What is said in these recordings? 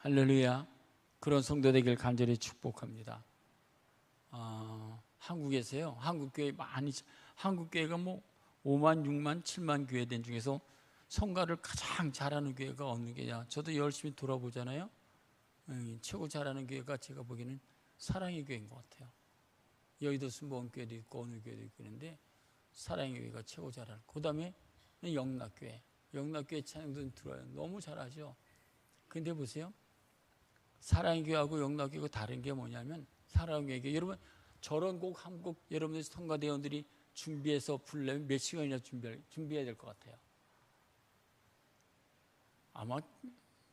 할렐루야. 그런 성도 되길 간절히 축복합니다. 한국에서요, 한국교회 많이, 한국교회가 뭐 5만, 6만, 7만 교회된 중에서 성가를 가장 잘하는 교회가 어느 교회냐? 저도 열심히 돌아보잖아요. 최고 잘하는 교회가 제가 보기에는 사랑의 교회인 것 같아요. 여의도 순복음교회도 있고 어느 교회도 있고 있는데 사랑의 교회가 최고 잘하고, 그 다음에 영락교회. 영락교회 찬양도 들어요. 너무 잘하죠. 근데 보세요. 사랑의 교회하고 영락교회가 다른 게 뭐냐면, 사랑의 교회, 여러분 저런 곡 한 곡 여러분들 성가대원들이 준비해서 부르려면 몇 시간이나 준비해야 될 것 같아요. 아마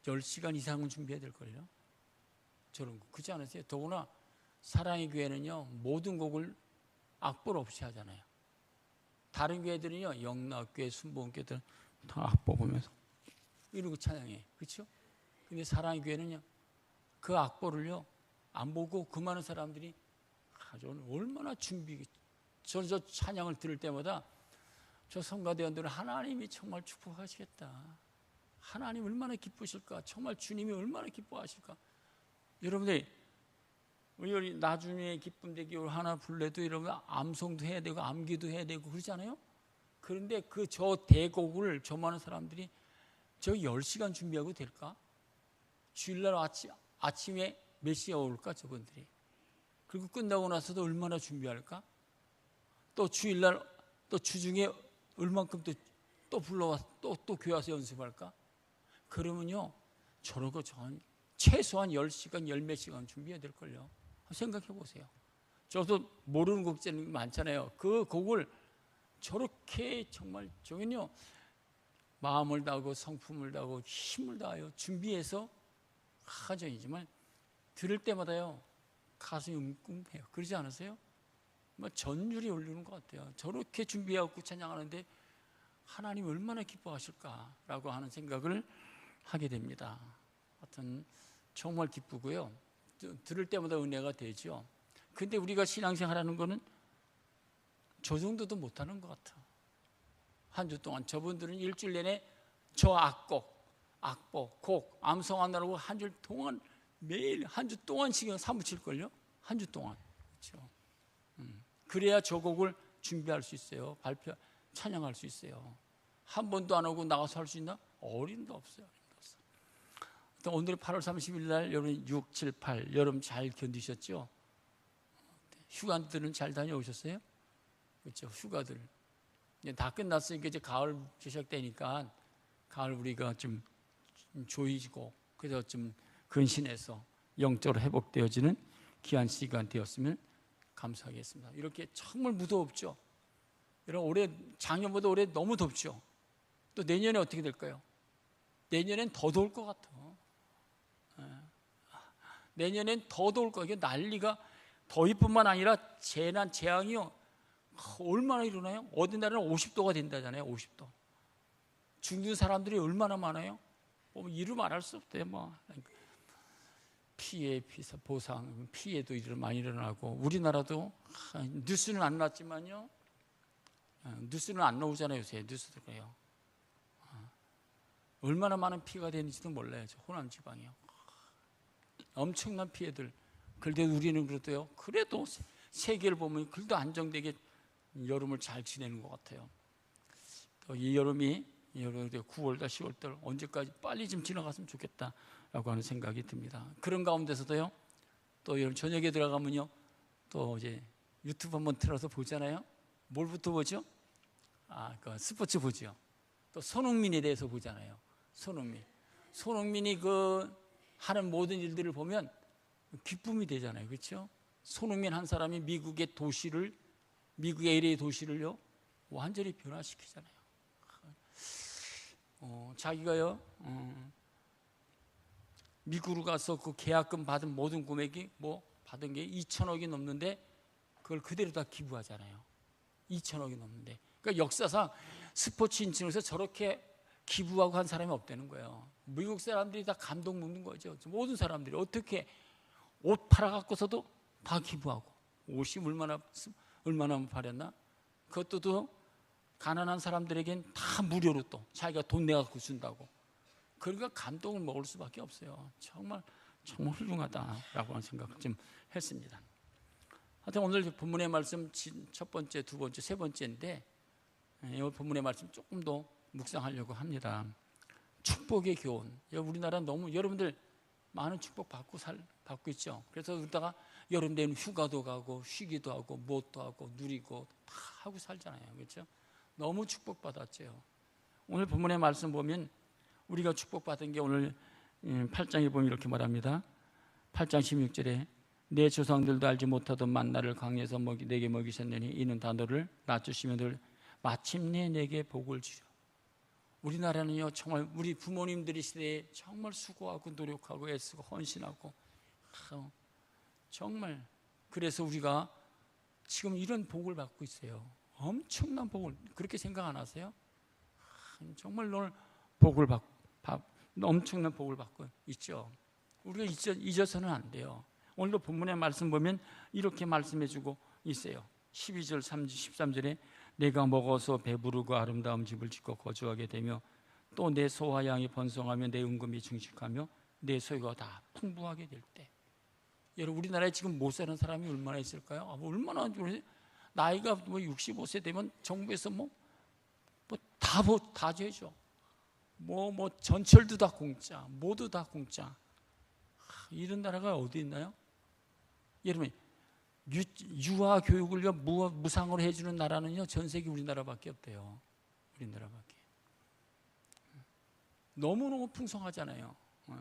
10시간 이상은 준비해야 될걸요. 저런 거 그렇지 않으세요? 더구나 사랑의 교회는요, 모든 곡을 악보 없이 하잖아요. 다른 교회들은요, 영락교회, 순복음교회들은 다 악보 보면서 이러고 찬양해. 그렇죠? 근데 사랑의 교회는요, 그 악보를요 안 보고 그 많은 사람들이 얼마나 저 찬양을 들을 때마다 저 성가대원들은 하나님이 정말 축복하시겠다. 하나님 얼마나 기쁘실까? 정말 주님이 얼마나 기뻐하실까? 여러분들 나중에 기쁨 되기 하나 불러도 여러분 암송도 해야 되고 암기도 해야 되고 그러잖아요. 그런데 저 대곡을 저 많은 사람들이 저 10시간 준비하고 될까? 주일날 아침에 몇 시에 올까 저분들이? 그리고 끝나고 나서도 얼마나 준비할까? 또 주일날 또 주중에 얼만큼 또 불러와 또 교회 와서 연습할까? 그러면요, 저러고 최소한 10시간, 열몇 시간 준비해야 될걸요. 생각해 보세요. 저도 모르는 곡들이 많잖아요. 그 곡을 저렇게 정말 저긴요, 마음을 다하고 성품을 다하고 힘을 다하여 준비해서 하전이지만 들을 때마다요 가슴이 웅웅해요. 그러지 않으세요? 전율이 오르는 것 같아요. 저렇게 준비하고 찬양하는데 하나님 얼마나 기뻐하실까라고 하는 생각을 하게 됩니다. 하여튼 정말 기쁘고요. 들을 때마다 은혜가 되죠. 근데 우리가 신앙생활하는 거는 저 정도도 못하는 것 같아. 한 주 동안 저분들은 일주일 내내 저 악보, 곡, 암송하느라고 한 주 동안 매일 한 주 동안씩 사무칠걸요? 한 주 동안. 그렇죠. 그래야 저 곡을 준비할 수 있어요. 찬양할 수 있어요. 한 번도 안 하고 나가서 할 수 있나? 어림도 없어요. 오늘이 8월 30일 날 여러분 6, 7, 8 여름 잘 견디셨죠? 휴가들은 잘 다녀오셨어요? 그렇죠. 휴가들 이제 다 끝났으니까 이제 가을 시작되니까 가을 우리가 좀 조이고 그래서 좀 근신해서 영적으로 회복되어지는 귀한 시간 되었으면 감사하겠습니다. 이렇게 정말 무더웠죠. 여러분 올해 작년보다 올해 너무 덥죠. 또 내년에 어떻게 될까요? 내년엔 더 더울 것 같아. 내년엔 더 더울 거예요. 난리가 더위뿐만 아니라 재앙이요 얼마나 일어나요? 어디 나라는 50도가 된다잖아요. 50도. 죽는 사람들이 얼마나 많아요? 이루 말할 수 없대요. 피해, 보상, 피해도 많이 일어나고 우리나라도 뉴스는 안 났지만요. 뉴스는 안 나오잖아요. 요새 뉴스들가요. 얼마나 많은 피해가 되는지도 몰라요. 호남 지방이요. 엄청난 피해들. 그런데 우리는 그래도 세계를 보면 그래도 안정되게 여름을 잘 지내는 것 같아요. 또 이 여름이 9월달, 10월달 언제까지 빨리 좀 지나갔으면 좋겠다라고 하는 생각이 듭니다. 그런 가운데서도요. 또 여러분 저녁에 들어가면요. 또 이제 유튜브 한번 틀어서 보잖아요. 뭘부터 보죠? 그 스포츠 보죠. 또 손흥민에 대해서 보잖아요. 손흥민이 하는 모든 일들을 보면 기쁨이 되잖아요. 그렇죠? 손흥민 한 사람이 미국의 LA 도시를요 완전히 변화시키잖아요. 자기가요 미국으로 가서 그 계약금 받은 모든 금액이 받은 게 2천억이 넘는데 그걸 그대로 다 기부하잖아요. 2천억이 넘는데. 그러니까 역사상 스포츠 인증에서 저렇게 기부하고 한 사람이 없다는 거예요. 미국 사람들이 다 감동 먹는 거죠. 모든 사람들이 어떻게 옷 팔아갖고서도 다 기부하고 옷이 얼마나 팔았나? 그것도 또 가난한 사람들에겐 다 무료로 또 자기가 돈 내갖고 준다고. 그러니까 감동을 먹을 수밖에 없어요. 정말 훌륭하다라고 하는 생각을 좀 했습니다. 하여튼 오늘 본문의 말씀 첫 번째, 두 번째, 세 번째인데 이 본문의 말씀 조금 더 묵상하려고 합니다. 축복의 교훈. 우리나라 너무 여러분들 많은 축복 받고 있죠. 그래서 그러다가 여름 되면 휴가도 가고 쉬기도 하고 무엇도 하고 누리고 다 하고 살잖아요. 그렇죠? 너무 축복받았죠. 오늘 본문의 말씀 보면 우리가 축복받은 게 오늘 8장에 보면 이렇게 말합니다. 8장 16절에 내 조상들도 알지 못하던 만나를 강에서 내게 먹이셨느니 이는 다 너를 낮추시며 늘 마침내 내게 복을 주려. 우리나라는요 정말 우리 부모님들이 시대에 정말 수고하고 노력하고 애쓰고 헌신하고 정말 그래서 우리가 지금 이런 복을 받고 있어요. 엄청난 복을 그렇게 생각 안 하세요? 정말 오늘 복을 엄청난 복을 받고 있죠. 우리가 잊어서는 안 돼요. 오늘도 본문의 말씀 보면 이렇게 말씀해주고 있어요. 12절 13절에 내가 먹어서 배부르고 아름다운 집을 짓고 거주하게 되며 또 내 소와 양이 번성하며 내 은금이 증식하며 내 소유가 다 풍부하게 될 때. 여러분 우리나라에 지금 못 사는 사람이 얼마나 있을까요? 얼마나 나이가 65세 되면 정부에서 다 해줘. 전철도 다 공짜, 모두 다 공짜. 이런 나라가 어디 있나요? 여러분 유아 교육을요 무상으로 해주는 나라는요 전 세계 우리나라밖에 없대요. 우리나라밖에. 너무너무 풍성하잖아요.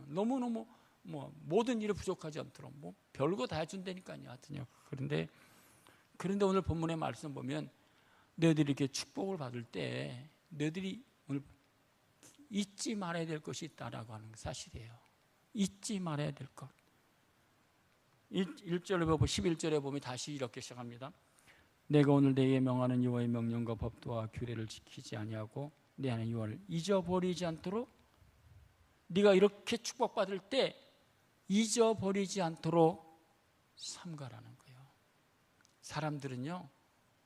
너무너무 모든 일에 부족하지 않도록 별거 다 해준다니까요. 하여튼요. 그런데 오늘 본문의 말씀 보면 너희들이 이렇게 축복을 받을 때 너희들이 오늘 잊지 말아야 될 것이 있다라고 하는 사실이에요. 잊지 말아야 될 것. 1절에 보고 11절에 보면 다시 이렇게 시작합니다. 내가 오늘 내게 명하는 여호와의 명령과 법도와 규례를 지키지 아니하고 내 하나님 여호와를 잊어버리지 않도록 네가 이렇게 축복받을 때 잊어버리지 않도록 삼가라는 거예요. 사람들은요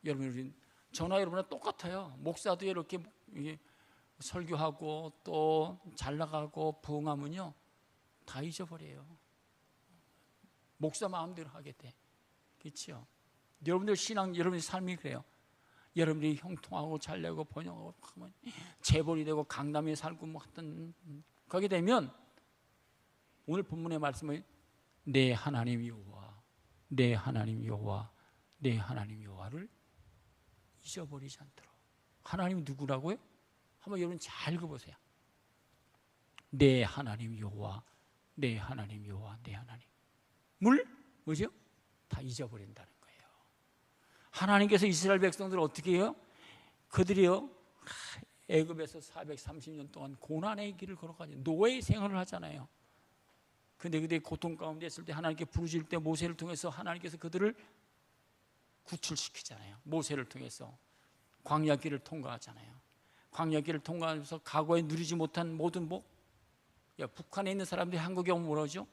여러분 저나 여러분과 똑같아요. 목사도 이렇게 설교하고 또 잘나가고 부흥하면요 다 잊어버려요. 목사 마음대로 하게 돼. 그렇죠? 여러분들 신앙, 여러분의 삶이 그래요. 여러분들이 형통하고 잘되고 번영하고 재벌이 되고 강남에 살고 하여튼 거기 되면 오늘 본문의 말씀은 내 하나님 여호와, 내 하나님 여호와, 내 하나님 여호와를 잊어버리지 않도록. 하나님 누구라고요? 한번 여러분 잘 읽어보세요. 내 하나님 여호와, 내 하나님 여호와, 내 하나님. 뭐죠? 다 잊어버린다는 거예요. 하나님께서 이스라엘 백성들을 어떻게 해요? 그들이요 애굽에서 430년 동안 고난의 길을 걸어가지고 노예 생활을 하잖아요. 근데 그들이 고통 가운데 있을 때 하나님께 부르실 때 모세를 통해서 하나님께서 그들을 구출시키잖아요. 모세를 통해서 광야 길을 통과하잖아요. 광야 길을 통과하면서 과거에 누리지 못한 모든 북한에 있는 사람들이 한국에 오면 뭐라 그러죠?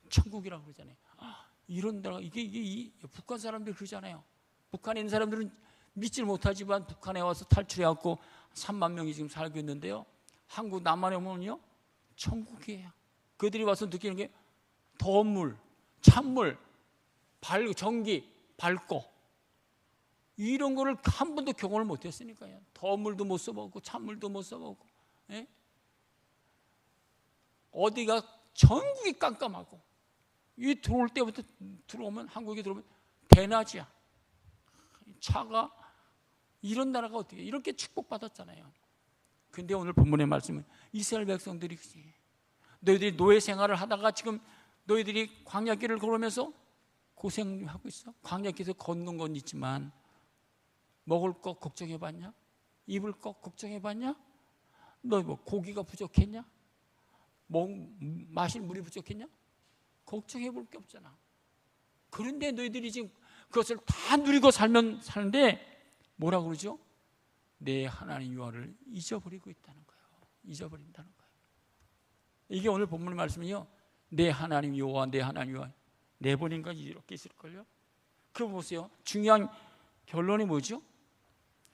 천국이라고 그러잖아요. 이런 데가 이게 북한 사람들이 그러잖아요. 북한에 있는 사람들은 믿지를 못하지만 북한에 와서 탈출해갖고 3만 명이 지금 살고 있는데요. 한국 남한에 오면요 천국이에요. 그들이 와서 느끼는 게 더운 물, 찬물, 전기, 밝고 이런 거를 한 번도 경험을 못했으니까요. 더운 물도 못 써보고 찬물도 못 써보고 어디가 전국이 깜깜하고 이 들어올 때부터 들어오면 한국에 들어오면 대낮이야. 차가 이런 나라가 어떻게 이렇게 축복받았잖아요. 근데 오늘 본문의 말씀은 이스라엘 백성들이 너희들이 노예 생활을 하다가 지금 너희들이 광야길을 걸으면서 고생하고 있어. 광야길에서 걷는 건 있지만 먹을 거 걱정해봤냐? 입을 거 걱정해봤냐? 너 고기가 부족했냐? 마실 물이 부족했냐? 걱정해 볼 게 없잖아. 그런데 너희들이 지금 그것을 다 누리고 사는데 뭐라고 그러죠? 내 하나님 여호와를 잊어버리고 있다는 거예요. 잊어버린다는 거예요. 이게 오늘 본문의 말씀이요. 내 하나님 여호와, 내 하나님 여호와. 내버린 건 이렇게 있을걸요? 그럼 보세요. 중요한 결론이 뭐죠?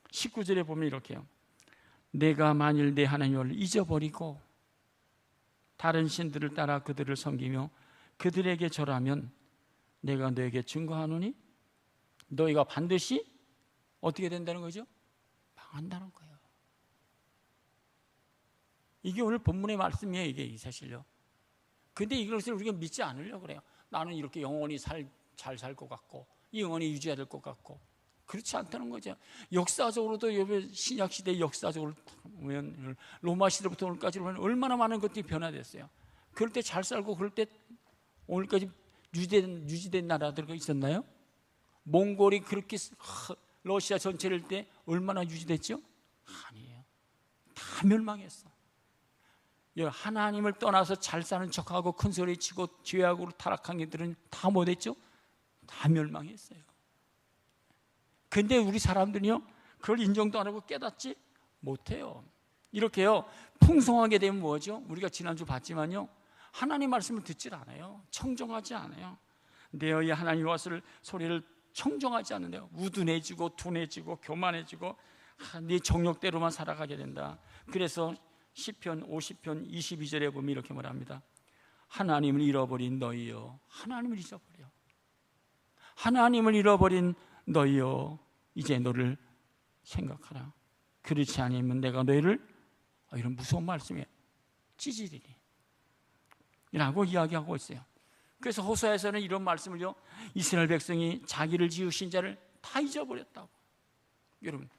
19절에 보면 이렇게요. 내가 만일 내 하나님 여호와를 잊어버리고 다른 신들을 따라 그들을 섬기며 그들에게 절하면 내가 너에게 증거하노니 너희가 반드시 어떻게 된다는 거죠? 망한다는 거예요. 이게 오늘 본문의 말씀이에요. 이게 사실요. 근데 이것을 우리가 믿지 않으려고 그래요. 나는 이렇게 영원히 잘 살 것 같고 영원히 유지해야 될 것 같고 그렇지 않다는 거죠. 역사적으로도 신약시대 역사적으로 보면 로마 시대부터 오늘까지 보면 얼마나 많은 것들이 변화됐어요. 그럴 때 잘 살고 그럴 때 오늘까지 유지된 나라들이 있었나요? 몽골이 그렇게 러시아 전체를 때 얼마나 유지됐죠? 아니에요. 다 멸망했어. 하나님을 떠나서 잘 사는 척하고 큰 소리 치고 죄악으로 타락한 이들은 다 못했죠? 다 멸망했어요. 근데 우리 사람들이요 그걸 인정도 안 하고 깨닫지 못해요. 이렇게요 풍성하게 되면 뭐죠? 우리가 지난주 봤지만요 하나님 말씀을 듣질 않아요. 청정하지 않아요. 내어의 하나님 말씀을 소리를 청정하지 않는데요. 우둔해지고 둔해지고 교만해지고 네 정욕대로만 살아가게 된다. 그래서 시편 50편 22절에 보면 이렇게 말합니다. 하나님을 잃어버린 너희여 하나님을 잊어버려. 하나님을 잃어버린 너희여 이제 너를 생각하라. 그렇지 않으면 내가 너희를 이런 무서운 말씀에 찢으리니 라고 이야기하고 있어요. 그래서 호세아에서는 이런 말씀을요 이스라엘 백성이 자기를 지으신 자를 다 잊어버렸다고. 여러분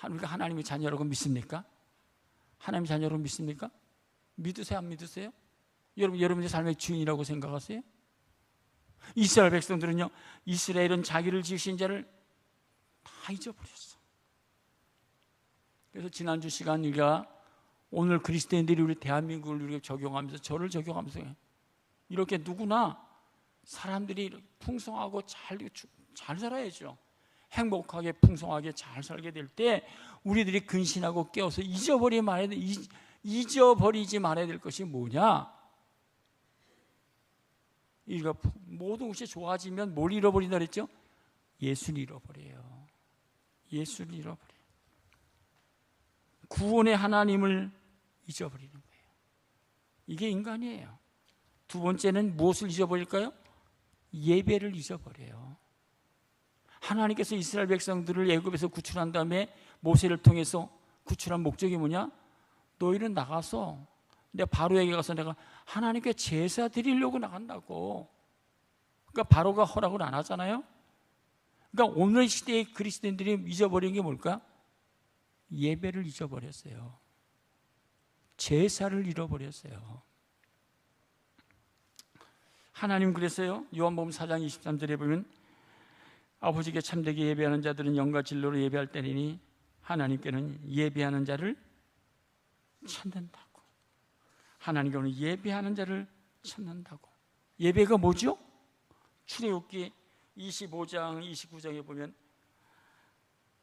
우리가 하나님의 자녀라고 믿습니까? 하나님의 자녀라고 믿습니까? 믿으세요 안 믿으세요? 여러분의 삶의 주인이라고 생각하세요? 이스라엘 백성들은요 이스라엘은 자기를 지으신 자를 다 잊어버렸어. 그래서 지난주 시간 우리가 오늘 그리스도인들이 우리 대한민국을 우리가 적용하면서 저를 적용하면서 이렇게 누구나 사람들이 풍성하고 잘 살아야죠. 행복하게 풍성하게 잘 살게 될 때 우리들이 근신하고 깨어서 잊어버리지 말아야 될 것이 뭐냐? 우리가 모든 것이 좋아지면 뭘 잃어버린다 그랬죠? 예수를 잃어버려요. 예수를 잃어버려요. 구원의 하나님을 잊어버리는 거예요. 이게 인간이에요. 두 번째는 무엇을 잊어버릴까요? 예배를 잊어버려요. 하나님께서 이스라엘 백성들을 애굽에서 구출한 다음에 모세를 통해서 구출한 목적이 뭐냐? 너희는 나가서 내가 바로에게 가서 내가 하나님께 제사 드리려고 나간다고. 그러니까 바로가 허락을 안 하잖아요. 그러니까 오늘 시대의 그리스도인들이 잊어버린 게 뭘까? 예배를 잊어버렸어요. 제사를 잃어버렸어요. 하나님 그래서요 요한복음 4장 23절에 보면 아버지께 참되게 예배하는 자들은 영과 진로로 예배할 때니 하나님께는 예배하는 자를 찾는다고. 하나님께는 예배하는 자를 찾는다고. 예배가 뭐죠? 출애굽기 25장 29장에 보면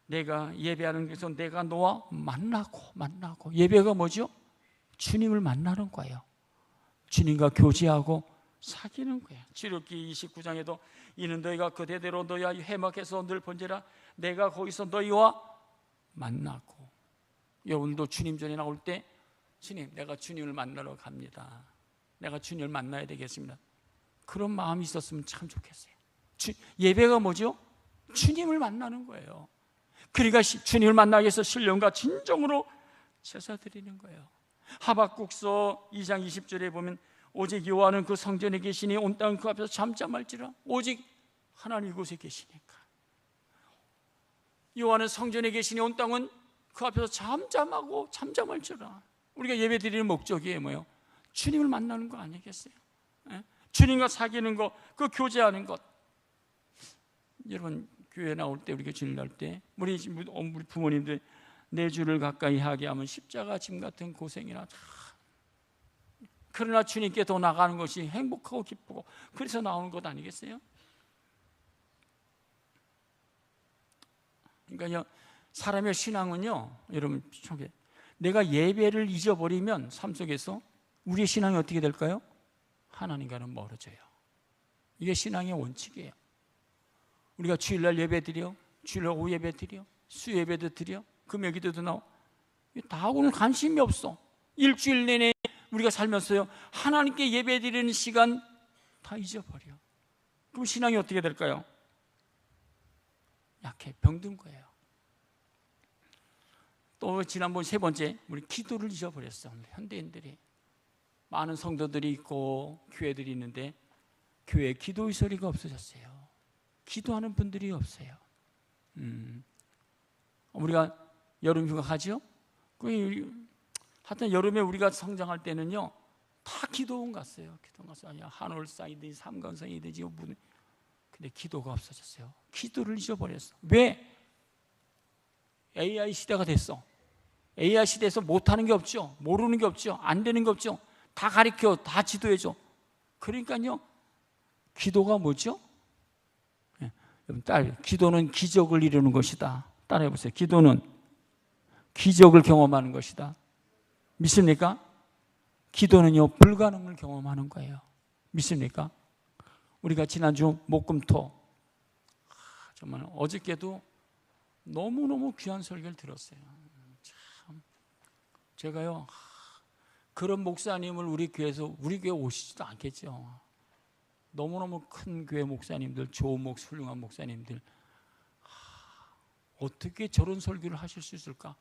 내가 예배하는 것에서 내가 너와 만나고 예배가 뭐죠? 주님을 만나는 거예요. 주님과 교제하고 사귀는 거예요. 출애굽기 29장에도 이는 너희가 그대대로 너희와 회막에서 늘 번제라 내가 거기서 너희와 만나고. 여러분도 주님 전에 나올 때 주님 내가 주님을 만나러 갑니다. 내가 주님을 만나야 되겠습니다. 그런 마음이 있었으면 참 좋겠어요. 예배가 뭐죠? 주님을 만나는 거예요. 그러니까 주님을 만나기 위해서 신령과 진정으로 제사 드리는 거예요. 하박국서 2장 20절에 보면 오직 여호와는 그 성전에 계시니 온 땅은 그 앞에서 잠잠할지라. 오직 하나님 이곳에 계시니까. 여호와는 성전에 계시니 온 땅은 그 앞에서 잠잠할지라. 우리가 예배 드리는 목적이 뭐예요? 주님을 만나는 거 아니겠어요? 주님과 사귀는 것, 그 교제하는 것. 여러분 교회 나올 때 우리가 주일 날 때 우리 부모님들 내 주를 가까이 하게 하면 십자가 짐 같은 고생이나 그러나 주님께 더 나가는 것이 행복하고 기쁘고 그래서 나오는 것 아니겠어요? 그러니까 사람의 신앙은요 여러분 내가 예배를 잊어버리면 삶 속에서 우리의 신앙이 어떻게 될까요? 하나님과는 멀어져요. 이게 신앙의 원칙이에요. 우리가 주일날 예배 드려, 주일날 오후 예배 드려, 수예배도 드려, 금요기도도 나오. 다 하고는 관심이 없어. 일주일 내내 우리가 살면서요 하나님께 예배드리는 시간 다 잊어버려. 그럼 신앙이 어떻게 될까요? 약해, 병든 거예요. 또 지난번 세 번째, 우리 기도를 잊어버렸어. 현대인들이 많은 성도들이 있고 교회들이 있는데 교회에 기도의 소리가 없어졌어요. 기도하는 분들이 없어요. 우리가 여름 휴가 가죠? 하여튼 여름에 우리가 성장할 때는요 다 기도원 갔어요. 기도원 가서 한올상이든지 삼강성이든지 근데 기도가 없어졌어요. 기도를 잊어버렸어. 왜? AI 시대가 됐어. AI 시대에서 못하는 게 없죠. 모르는 게 없죠. 안 되는 게 없죠. 다 가르쳐, 다 지도해줘. 그러니까요 기도가 뭐죠? 여러분, 기도는 기적을 이루는 것이다. 따라해보세요. 기도는 기적을 경험하는 것이다. 믿습니까? 기도는요 불가능을 경험하는 거예요. 믿습니까? 우리가 지난주 목금토 정말 어저께도 너무너무 귀한 설교를 들었어요. 참 제가요 그런 목사님을 우리 교회에서 우리 교회 오시지도 않겠죠. 너무너무 큰 교회 목사님들, 좋은 훌륭한 목사님들 어떻게 저런 설교를 하실 수 있을까?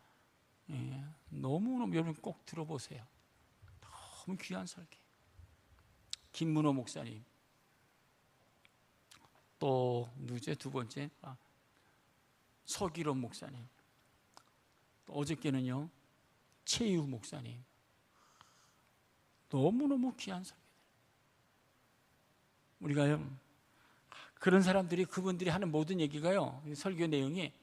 너무너무 여러분 꼭 들어보세요. 너무 귀한 설교. 김문호 목사님, 또 누구죠? 두 번째 서기론 목사님, 또 어저께는요 최유 목사님. 너무너무 귀한 설교. 우리가요 그런 사람들이 그분들이 하는 모든 얘기가요 설교 내용이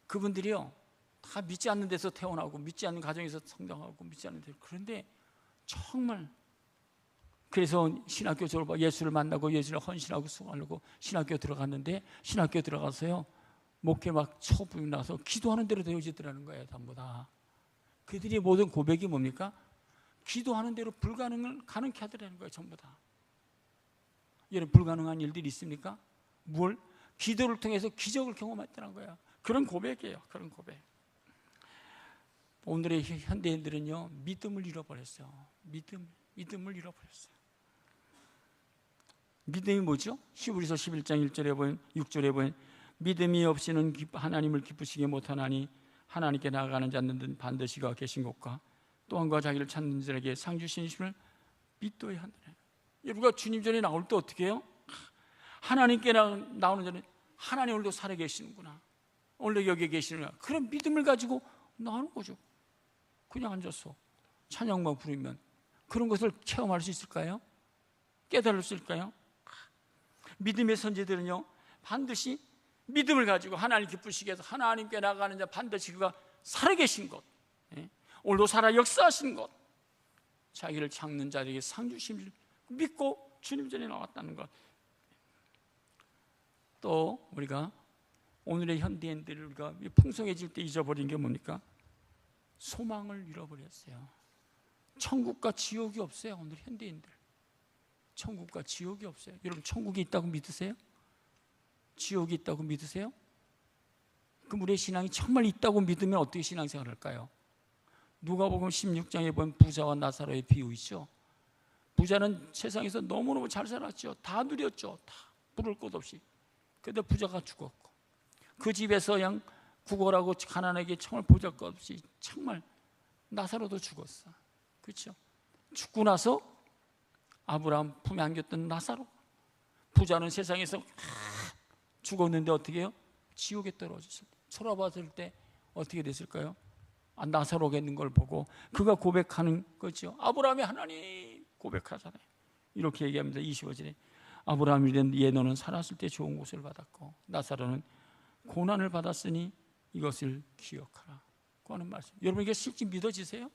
그분들이요 다 믿지 않는 데서 태어나고 믿지 않는 가정에서 성장하고 믿지 않는 데 그런데 정말 그래서 신학교 졸업하고 예수를 만나고 예수를 헌신하고 수고하려고 신학교 들어갔는데 신학교 들어가서요 목회 막 초부이 나서 기도하는 대로 되어지더라는 거예요. 전부 다 그들이 모든 고백이 뭡니까? 기도하는 대로 불가능을 가능케 하더라는 거예요. 전부 다. 여러분 불가능한 일들이 있습니까? 뭘? 기도를 통해서 기적을 경험했다는 거예요. 그런 고백이에요. 그런 고백. 오늘의 현대인들은요 믿음을 잃어버렸어요. 믿음을 잃어버렸어요. 믿음이 뭐죠? 히브리서 11장 1절에 보면 6절에 보면 믿음이 없이는 하나님을 기쁘시게 못하나니 하나님께 나아가는 자는 반드시 그가 계신 곳과 또한 그가 자기를 찾는 자에게 상 주시는 믿어야 한다. 우리가 주님 전에 나올 때 어떻게 해요? 하나님께 나오는 자는 하나님 오늘도 살아계시는구나, 오늘도 여기에 계시는구나, 그런 믿음을 가지고 나오는 거죠. 그냥 앉아서 찬양만 부르면 그런 것을 체험할 수 있을까요? 깨달을 수 있을까요? 믿음의 선지들은요 반드시 믿음을 가지고 하나님 기쁘시게 해서 하나님께 나가는 자 반드시 그가 살아계신 것, 오늘도 살아 역사하신 것, 자기를 찾는 자에게 상 주심을 믿고 주님 전에 나왔다는 것. 또 우리가 오늘의 현대인들을 우리가 풍성해질 때 잊어버린 게 뭡니까? 소망을 잃어버렸어요. 천국과 지옥이 없어요. 오늘 현대인들 천국과 지옥이 없어요. 여러분 천국이 있다고 믿으세요? 지옥이 있다고 믿으세요? 그럼 우리의 신앙이 정말 있다고 믿으면 어떻게 신앙생활을 할까요? 누가복음 16장에 보면 부자와 나사로의 비유 있죠. 부자는 세상에서 너무너무 잘 살았죠. 다 누렸죠. 다 부를 것 없이. 그런데 부자가 죽었고 그 집에서 그냥 구걸하고 가난하게 정말 보잘것없이 정말 나사로도 죽었어. 그렇죠? 죽고 나서 아브라함 품에 안겼던 나사로, 부자는 세상에서 죽었는데 어떻게 해요? 지옥에 떨어졌어요. 돌아봤을 때 어떻게 됐을까요? 나사로가 있는 걸 보고 그가 고백하는 거죠. 아브라함이 하나님 고백하잖아요. 이렇게 얘기합니다. 25절에 아브라함이 된 너는 살았을 때 좋은 곳을 받았고 나사로는 고난을 받았으니 이것을 기억하라 고 하는 말씀. 여러분 이게 실제 믿어지세요?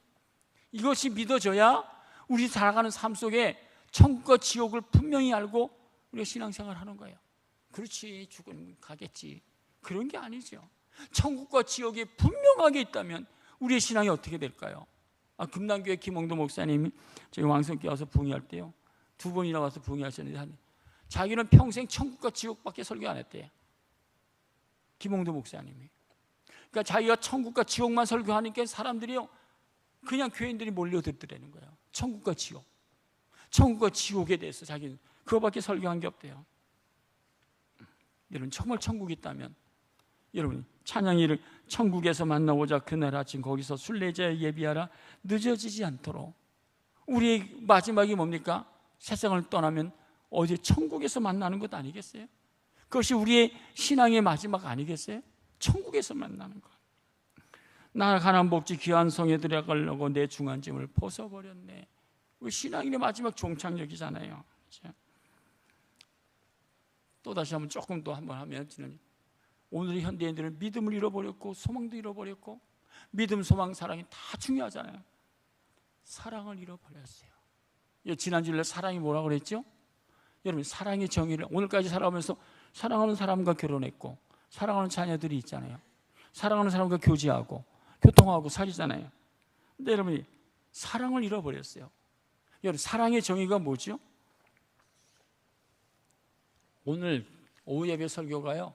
이것이 믿어져야 우리 살아가는 삶 속에 천국과 지옥을 분명히 알고 우리가 신앙생활을 하는 거예요. 그렇지 죽으면 가겠지, 그런 게 아니죠. 천국과 지옥이 분명하게 있다면 우리의 신앙이 어떻게 될까요? 금남교회 김홍도 목사님이 저희 왕성교회 와서 부흥할 때요 2번이나 와서 부흥하셨는데 자기는 평생 천국과 지옥밖에 설교 안 했대요. 김홍도 목사님이. 그러니까 자기가 천국과 지옥만 설교하니까 사람들이요 그냥 교인들이 몰려들더라는 거예요. 천국과 지옥. 천국과 지옥에 대해서 자기는 그거밖에 설교한 게 없대요. 여러분 정말 천국이 있다면 여러분 찬양이를 천국에서 만나고자 그날 아침 거기서 순례자에 예비하라. 늦어지지 않도록. 우리의 마지막이 뭡니까? 세상을 떠나면 어디 천국에서 만나는 것 아니겠어요? 그것이 우리의 신앙의 마지막 아니겠어요? 천국에서 만나는 것. 나 가난 복지 귀한 성에 들어가려고 내 중한 짐을 벗어버렸네. 우리 신앙인의 마지막 종착역이잖아요. 또 다시 한번 조금 더 한번 하면 오늘 현대인들은 믿음을 잃어버렸고 소망도 잃어버렸고 믿음, 소망, 사랑이 다 중요하잖아요. 사랑을 잃어버렸어요. 지난주에 사랑이 뭐라고 그랬죠? 여러분 사랑의 정의를 오늘까지 살아오면서 사랑하는 사람과 결혼했고 사랑하는 자녀들이 있잖아요. 사랑하는 사람과 교제하고 교통하고 살이잖아요. 근데 여러분이 사랑을 잃어버렸어요. 여러분 사랑의 정의가 뭐죠? 오늘 오후 예배 설교가요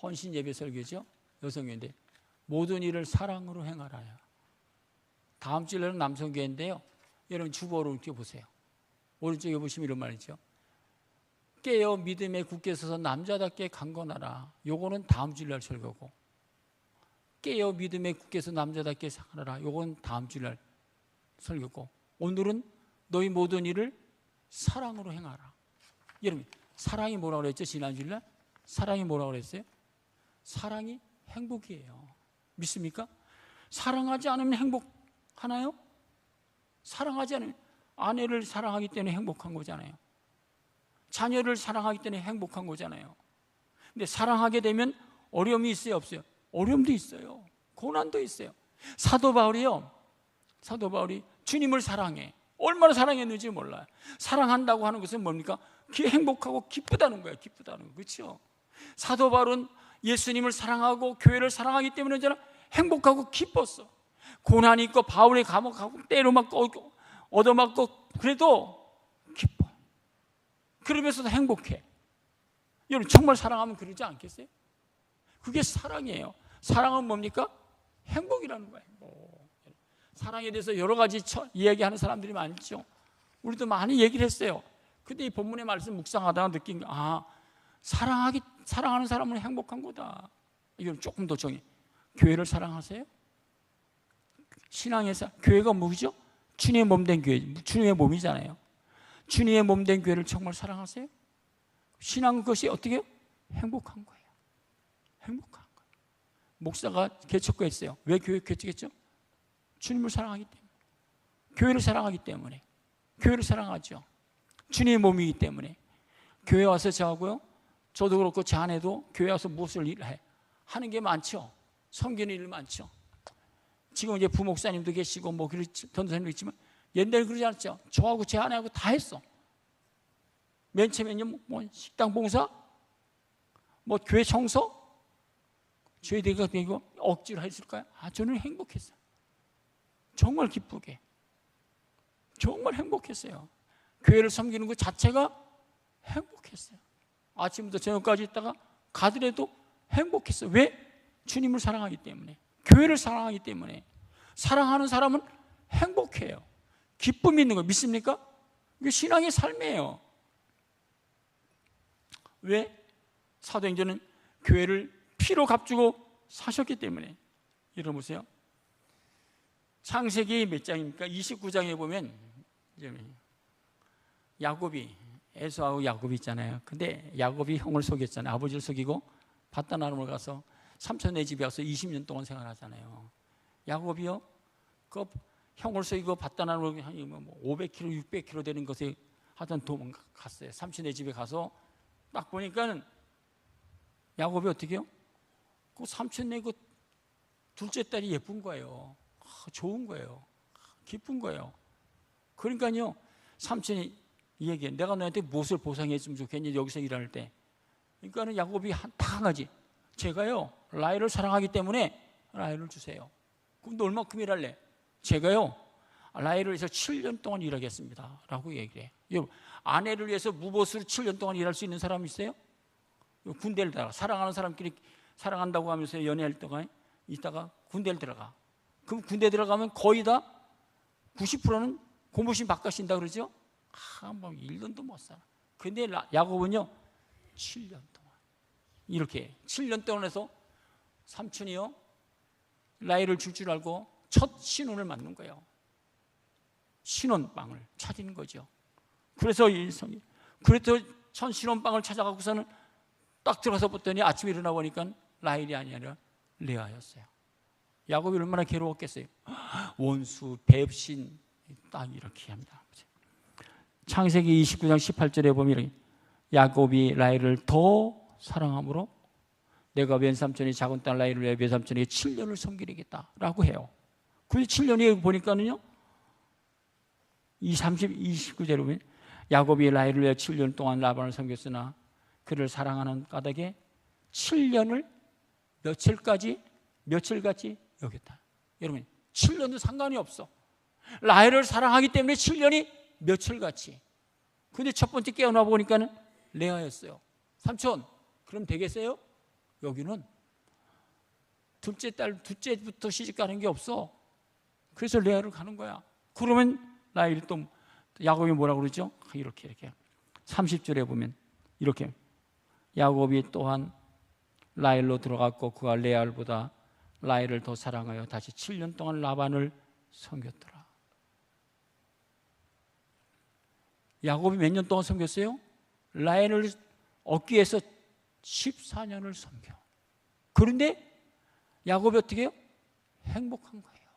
헌신 예배 설교죠. 여성교회인데 모든 일을 사랑으로 행하라요. 다음 주에는 남성교회인데요. 여러분 주보로 이렇게 보세요. 오른쪽에 보시면 이런 말이죠. 깨어 믿음에 굳게 서서 남자답게 강건하라. 요거는 다음 주일 설교고 깨어 믿음에 굳게 서서 남자답게 살아라. 요건 다음 주일 설교고 오늘은 너희 모든 일을 사랑으로 행하라. 여러분 사랑이 뭐라고 그랬죠? 지난주일날 사랑이 뭐라고 그랬어요? 사랑이 행복이에요. 믿습니까? 사랑하지 않으면 행복하나요? 사랑하지 않으면 아내를 사랑하기 때문에 행복한 거잖아요. 자녀를 사랑하기 때문에 행복한 거잖아요. 근데 사랑하게 되면 어려움이 있어요? 없어요? 어려움도 있어요. 고난도 있어요. 사도 바울이 주님을 사랑해. 얼마나 사랑했는지 몰라요. 사랑한다고 하는 것은 뭡니까? 행복하고 기쁘다는 거예요. 기쁘다는 거. 그렇죠? 사도 바울은 예수님을 사랑하고 교회를 사랑하기 때문에 저는 행복하고 기뻤어. 고난이 있고 바울의 감옥 가고 때려 맞고 얻어맞고 그래도 기뻐. 그러면서도 행복해. 여러분 정말 사랑하면 그러지 않겠어요? 그게 사랑이에요. 사랑은 뭡니까? 행복이라는 거예요. 사랑에 대해서 여러 가지 이야기하는 사람들이 많죠. 우리도 많이 얘기를 했어요. 근데 이 본문의 말씀 묵상하다가 느낀 게 사랑하는 사람은 행복한 거다. 이건 조금 더 정해. 교회를 사랑하세요? 신앙에서 교회가 뭐죠? 주님의 몸된 교회, 주님의 몸이잖아요. 주님의 몸된 교회를 정말 사랑하세요? 신앙 것이 어떻게 해요? 행복한 거예요. 행복한 거예요. 목사가 개척했어요. 왜 교회 개척했죠? 주님을 사랑하기 때문에. 교회를 사랑하기 때문에. 교회를 사랑하죠. 주님의 몸이기 때문에. 교회 와서 저하고요. 저도 그렇고 제 아내도 교회 와서 무엇을 해? 하는 게 많죠. 섬기는 일 많죠. 지금 이제 부목사님도 계시고 뭐 전도사님도 있지만 옛날에 그러지 않았죠. 저하고 제 아내하고 다 했어. 맨 처음에는 뭐 식당 봉사, 뭐 교회 청소, 저희들이 이거 억지로 했을까요? 저는 행복했어요. 정말 기쁘게. 정말 행복했어요. 교회를 섬기는 것 자체가 행복했어요. 아침부터 저녁까지 있다가 가더라도 행복했어요. 왜? 주님을 사랑하기 때문에. 교회를 사랑하기 때문에. 사랑하는 사람은 행복해요. 기쁨이 있는 거 믿습니까? 이게 신앙의 삶이에요. 왜? 사도행전은 교회를 피로 값주고 사셨기 때문에. 여러분 보세요. 창세기 몇 장입니까? 29장에 보면 야곱이, 에서하고 야곱이 있잖아요. 근데 야곱이 형을 속였잖아요. 아버지를 속이고 밧단아람을 가서 삼촌네 집에 가서 20년 동안 생활하잖아요. 야곱이요, 그 형을 속이고 밧단아람을 500km, 600km 되는 것에 하여튼 도망갔어요. 삼촌네 집에 가서 딱 보니까는 야곱이 어떻게 해요? 그 삼촌네 그 둘째 딸이 예쁜 거예요. 좋은 거예요. 기쁜 거예요. 그러니까요, 삼촌이 이 얘기해. 내가 너한테 무엇을 보상해 주면 좋겠니? 여기서 일할 때. 그러니까는 야곱이 한 가지. 제가요, 라헬을 사랑하기 때문에 라헬을 주세요. 그럼 너 얼마큼 일할래? 제가요, 라헬을 위해서 7년 동안 일하겠습니다. 라고 얘기를 해요. 여러분, 아내를 위해서 무보수로 7년 동안 일할 수 있는 사람 있어요? 군대를 들어가. 사랑하는 사람끼리 사랑한다고 하면서 연애할 때가 있다가 군대를 들어가. 그럼 군대 들어가면 거의 다 90%는 고무신 바꿔신다 그러죠? 뭐 1년도 못 살아. 근데 야곱은요 7년 동안 이렇게 7년 동안 해서 삼촌이요 라헬을 줄 알고 첫 신혼을 맞는 거예요. 신혼방을 찾은 거죠. 그래서 첫 신혼방을 찾아가고서는 딱 들어가서 봤더니 아침에 일어나 보니까 라헬이 아니라 레아였어요. 야곱이 얼마나 괴로웠겠어요. 원수, 배신 딱 이렇게 합니다. 창세기 29장 18절에 보면 야곱이 라헬을 더 사랑함으로 내가 왼삼촌이 작은 딸 라헬을 내 외삼촌에게 7년을 섬기겠다라고 해요. 그 7년이 보니까는요 29절에 보면 야곱이 라헬을 위해 7년 동안 라반을 섬겼으나 그를 사랑하는 까닭에 7년을 며칠같이 여겼다. 여러분 7년도 상관이 없어. 라헬을 사랑하기 때문에 7년이 며칠같이. 근데 첫 번째 깨어나 보니까는 레아였어요. 삼촌 그럼 되겠어요? 여기는 둘째부터 시집가는 게 없어. 그래서 레아를 가는 거야. 그러면 라헬이 또 야곱이 뭐라고 그러죠? 이렇게 30절에 보면 이렇게 야곱이 또한 라헬로 들어갔고 그가 레아보다 라헬을 더 사랑하여 다시 7년 동안 라반을 섬겼더라. 야곱이 몇 년 동안 섬겼어요? 라헬을 얻기 위해서 14년을 섬겨. 그런데 야곱이 어떻게 해요? 행복한 거예요.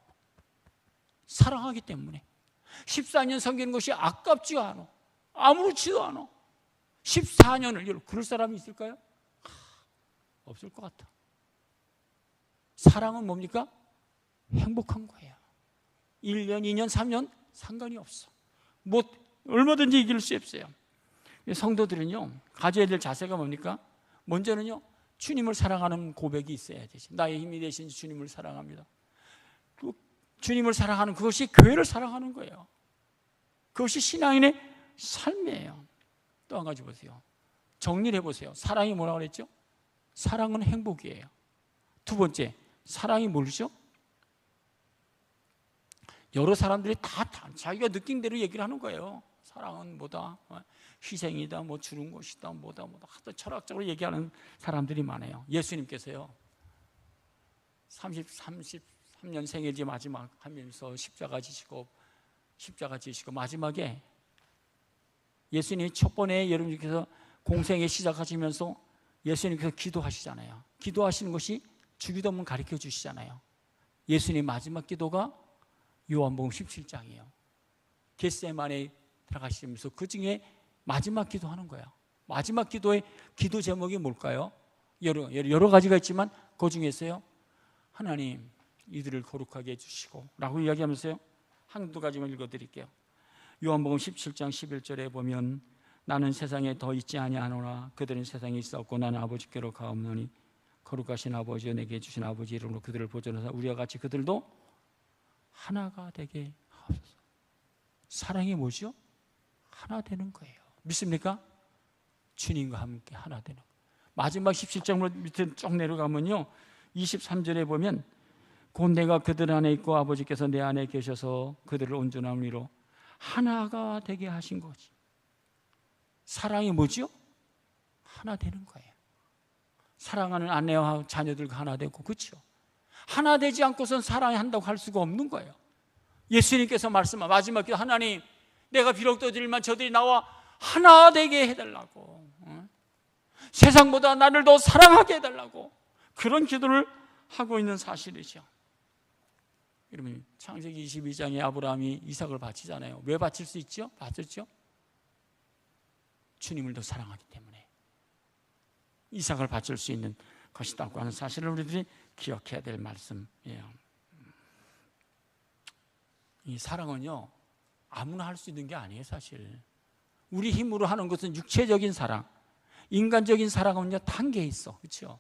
사랑하기 때문에. 14년 섬기는 것이 아깝지가 않아. 아무렇지도 않아. 14년을 그럴 사람이 있을까요? 없을 것 같아. 사랑은 뭡니까? 행복한 거예요. 1년, 2년, 3년 상관이 없어. 뭐 얼마든지 이길 수 없어요. 성도들은요 가져야 될 자세가 뭡니까? 먼저는요 주님을 사랑하는 고백이 있어야 되지. 나의 힘이 되신 주님을 사랑합니다. 주님을 사랑하는 그것이 교회를 사랑하는 거예요. 그것이 신앙인의 삶이에요. 또 한 가지 보세요. 정리를 해보세요. 사랑이 뭐라고 그랬죠? 사랑은 행복이에요. 두 번째, 사랑이 뭐죠? 여러 사람들이 다 자기가 느낀 대로 얘기를 하는 거예요. 사랑은 뭐다? 희생이다, 뭐 주는 것이다, 뭐다. 하여튼 철학적으로 얘기하는 사람들이 많아요. 예수님께서요, 33년 생일지 마지막 하면서 십자가 지시고 마지막에 예수님이 첫 번에 여러분께서 공생에 시작하시면서 예수님께서 기도하시잖아요. 기도하시는 것이 주기도문 가르쳐 주시잖아요. 예수님 마지막 기도가 요한복음 17장이에요. 겟세마네에 들어가시면서 그 중에 마지막 기도하는 거예요. 마지막 기도의 기도 제목이 뭘까요? 여러 가지가 있지만 그 중에서요, 하나님 이들을 거룩하게 해주시고 라고 이야기하면서요, 한두 가지만 읽어드릴게요. 요한복음 17장 11절에 보면 나는 세상에 더 있지 아니하노라. 그들은 세상에 있었고 나는 아버지께로 가옵노니 거룩하신 아버지여 내게 주신 아버지 이름으로 그들을 보존하사 우리와 같이 그들도 하나가 되게 하옵소서. 사랑이 뭐죠? 하나 되는 거예요. 믿습니까? 주님과 함께 하나 되는 거예요. 마지막 17장으로 밑에 쭉 내려가면요, 23절에 보면 곧 내가 그들 안에 있고 아버지께서 내 안에 계셔서 그들을 온전한 의로 하나가 되게 하신 거지. 사랑이 뭐죠? 하나 되는 거예요. 사랑하는 아내와 자녀들과 하나 되고, 그렇죠? 하나 되지 않고선 사랑한다고 할 수가 없는 거예요. 예수님께서 말씀한 마지막 기도, 하나님 내가 비록 떠들지만 저들이 나와 하나 되게 해달라고, 세상보다 나를 더 사랑하게 해달라고 그런 기도를 하고 있는 사실이죠. 여러분, 창세기 22장에 아브라함이 이삭을 바치잖아요. 왜 바칠 수 있죠? 바쳤죠? 주님을 더 사랑하기 때문에 이삭을 바칠 수 있는 것이라고 하는 사실을 우리들이 기억해야 될 말씀이에요. 이 사랑은요, 아무나 할 수 있는 게 아니에요. 사실 우리 힘으로 하는 것은 육체적인 사랑, 인간적인 사랑은요 한계에 있어. 그렇죠?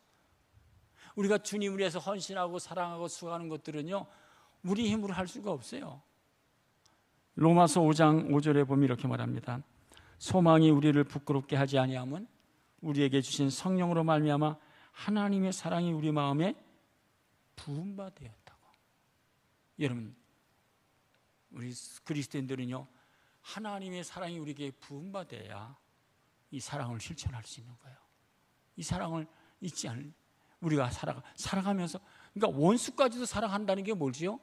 우리가 주님을 위해서 헌신하고 사랑하고 수고하는 것들은요 우리 힘으로 할 수가 없어요. 로마서 5장 5절에 보면 이렇게 말합니다. 소망이 우리를 부끄럽게 하지 아니함은 우리에게 주신 성령으로 말미암아 하나님의 사랑이 우리 마음에 부은 바 되었다고. 여러분, 우리 그리스도인들은요, 하나님의 사랑이 우리에게 부음받아야 이 사랑을 실천할 수 있는 거예요. 이 사랑을 잊지 않을, 우리가 살아가면서, 그러니까 원수까지도 사랑한다는 게 뭐지요?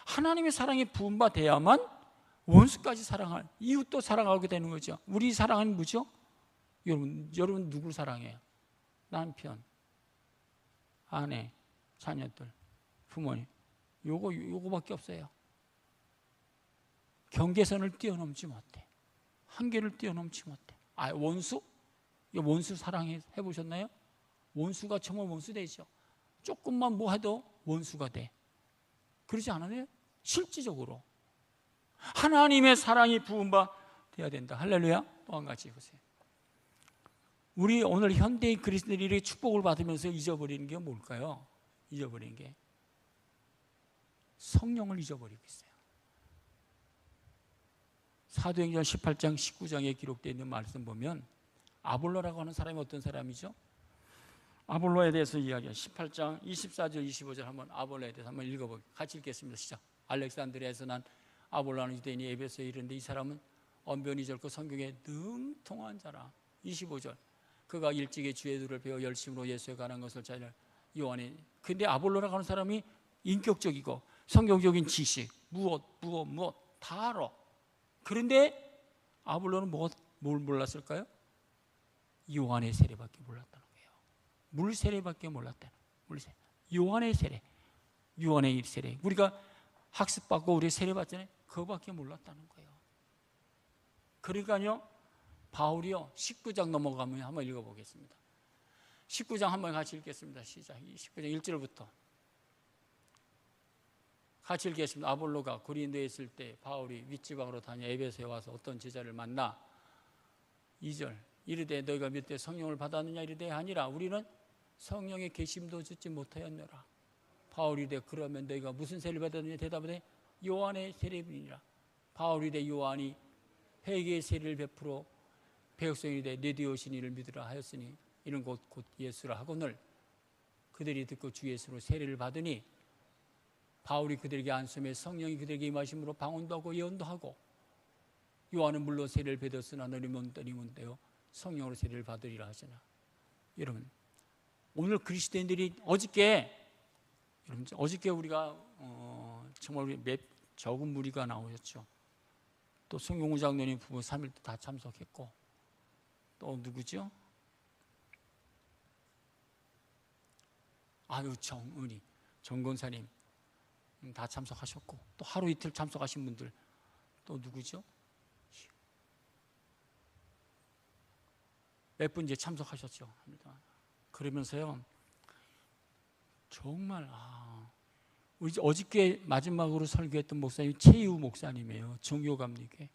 하나님의 사랑이 부음받아야만 원수까지 사랑할, 이웃도 사랑하게 되는 거죠. 우리 사랑은 뭐죠? 여러분 누구를 사랑해요? 남편, 아내, 자녀들, 부모님. 요거밖에 없어요. 경계선을 뛰어넘지 못해. 한계를 뛰어넘지 못해. 원수? 원수 사랑해 보셨나요? 원수가 정말 원수 되죠. 조금만 뭐 해도 원수가 돼. 그러지 않아요? 실질적으로 하나님의 사랑이 부음받아야 된다. 할렐루야. 또 한 가지 보세요. 우리 오늘 현대의 그리스도인들이 이렇게 축복을 받으면서 잊어버리는 게 뭘까요? 잊어버리는 게 성령을 잊어버리고 있어요. 사도행전 18장 19장에 기록되어 있는 말씀 보면 아볼로라고 하는 사람이 어떤 사람이죠? 아볼로에 대해서 이야기해요. 18장 24절 25절 한번 아볼로에 대해서 한번 읽어보겠습니다. 같이 읽겠습니다. 시작. 알렉산드리아에서 난 아볼로라는 유대인이 에베소에 이르는데 이 사람은 언변이 젊고 성경에 능통한 자라. 25절. 그가 일찍이 주의 도를 배워 열심으로 예수에 관한 것을 잘 요한이. 근데 아볼로라고 하는 사람이 인격적이고 성경적인 지식, 무엇 다 알아. 그런데 아볼로는 뭘 몰랐을까요? 요한의 세례밖에 몰랐다는 거예요. 물 세례밖에 몰랐다는 거예요. 요한의 세례, 요한의 세례. 우리가 학습받고 우리 세례받잖아요. 그거밖에 몰랐다는 거예요. 그러니까요, 바울이요 19장 넘어가면 한번 읽어보겠습니다. 19장 한번 같이 읽겠습니다. 시작. 19장 1절부터 같이 읽겠습니다. 아볼로가 고린도에 있을 때 바울이 윗지방으로 다녀 에베소에 와서 어떤 제자를 만나 2절 이르되 너희가 몇 때 성령을 받았느냐 이르되 아니라 우리는 성령의 계심도 듣지 못하였노라. 바울이 이르되 그러면 너희가 무슨 세례를 받았느냐 대답하되 요한의 세례뿐이니라. 바울이 이르되 요한이 회개의 세례를 베풀어 백성이 이르되 내 뒤에 오신 이를 믿으라 하였으니 이는 곧 예수라 하거늘 그들이 듣고 주 예수로 세례를 받으니 바울이 그들에게 안수하며 성령이 그들에게 임하심으로 방언도 하고 예언도 하고 요한은 물로 세례를 받았으나 너희는 떠니문대요 성령으로 세례를 받으리라 하시나. 여러분 오늘 그리스도인들이 어저께 우리가 정말 우리 적은 무리가 나오셨죠. 또 송용우 장로님 부부 3일 다 참석했고 또 누구죠? 정은희 정권사님 다 참석하셨고 또 하루 이틀 참석하신 분들 또 누구죠? 몇 분 이제 참석하셨죠. 그러면서요 정말 우리 어저께 마지막으로 설교했던 목사님 최이우 목사님이에요. 정교감리교회